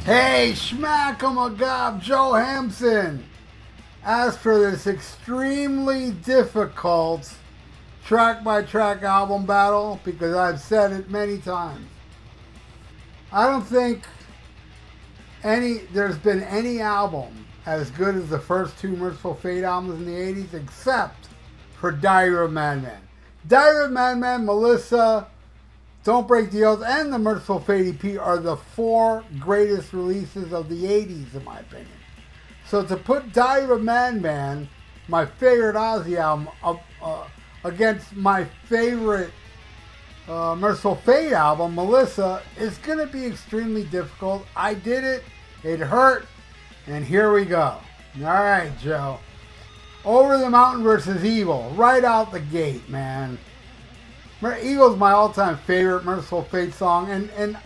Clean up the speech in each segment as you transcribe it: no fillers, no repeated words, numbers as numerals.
Hey, schmack 'em a gob, Joe Hampson. As for this extremely difficult track-by-track album battle, because I've said it many times, I don't think there's been any album as good as the first two Mercyful Fate albums in the 80s, except for Diary of Madman. Diary of Madman, Melissa, Don't Break the Oath, and the Mercyful Fate EP are the four greatest releases of the 80s, in my opinion. So to put Diary of Madman, my favorite Ozzy album, up against my favorite Mercyful Fate album, Melissa, is going to be extremely difficult. I did it. It hurt. And here we go. All right, Joe. Over the Mountain versus Evil. Right out the gate, man. Evil's my all-time favorite Mercyful Fate song. And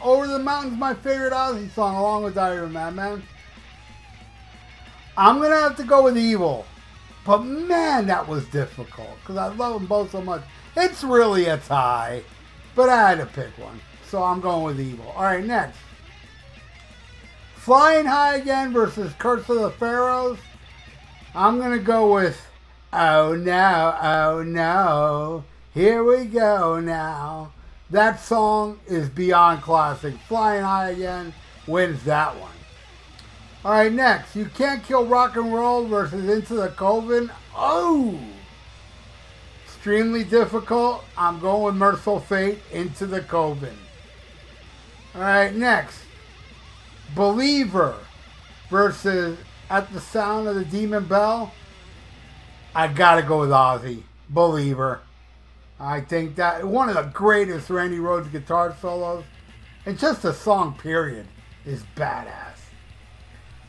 Over the Mountain's my favorite Ozzy song, along with Diary of Madman. I'm going to have to go with Evil. But man, that was difficult. Because I love them both so much. It's really a tie. But I had to pick one. So I'm going with Evil. All right, next. Flying High Again versus Curse of the Pharaohs. I'm going to go with Oh No, Here We Go Now. That song is beyond classic. Flying High Again wins that one. All right, next. You Can't Kill Rock and Roll versus Into the Coven. Oh! Extremely difficult. I'm going with Mercyful Fate, Into the Coven. All right, next. Believer versus At the Sound of the Demon Bell. I gotta go with Ozzy. Believer. I think that one of the greatest Randy Rhoads guitar solos, and just the song period, is badass.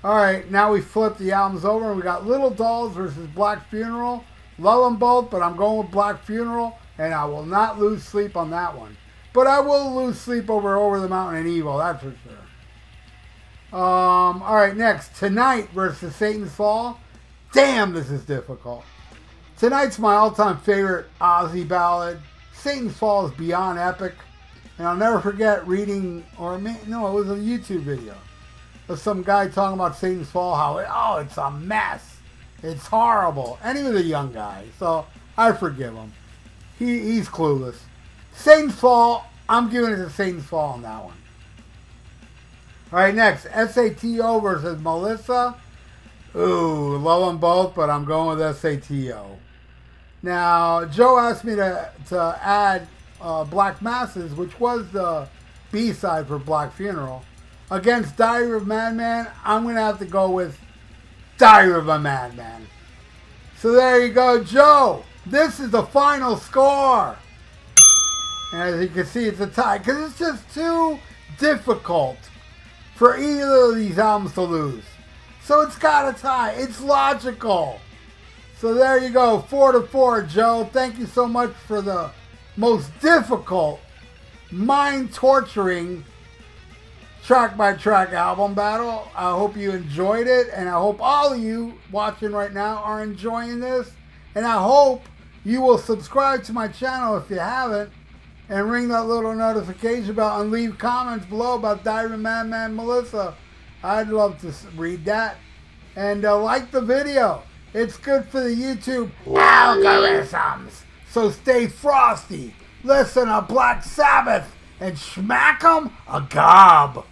Alright, now we flip the albums over and we got Little Dolls versus Black Funeral. Love them both, but I'm going with Black Funeral, and I will not lose sleep on that one. But I will lose sleep over the Mountain and Evil, that's for sure. Alright, next. Tonight versus Satan's Fall. Damn, this is difficult. Tonight's my all-time favorite Ozzy ballad. Satan's Fall is beyond epic. And I'll never forget reading, it was a YouTube video of some guy talking about Satan's Fall, how, it's a mess. It's horrible. And he was a young guy, so I forgive him. He's clueless. Satan's Fall, I'm giving it to Satan's Fall on that one. Alright, next. SATO versus Melissa. Ooh, love them both, but I'm going with SATO. Now, Joe asked me to add Black Masses, which was the B-side for Black Funeral, against Diary of Madman. I'm going to have to go with Diary of a Madman. So there you go, Joe. This is the final score. And as you can see, it's a tie, because it's just too difficult for either of these albums to lose. So it's got a tie. It's logical. So there you go. 4-4, Joe. Thank you so much for the most difficult, mind-torturing track-by-track album battle. I hope you enjoyed it. And I hope all of you watching right now are enjoying this. And I hope you will subscribe to my channel if you haven't. And ring that little notification bell and leave comments below about Diary of Madman Melissa. I'd love to read that. And like the video. It's good for the YouTube algorithms. So stay frosty. Listen to Black Sabbath and schmack 'em a gob.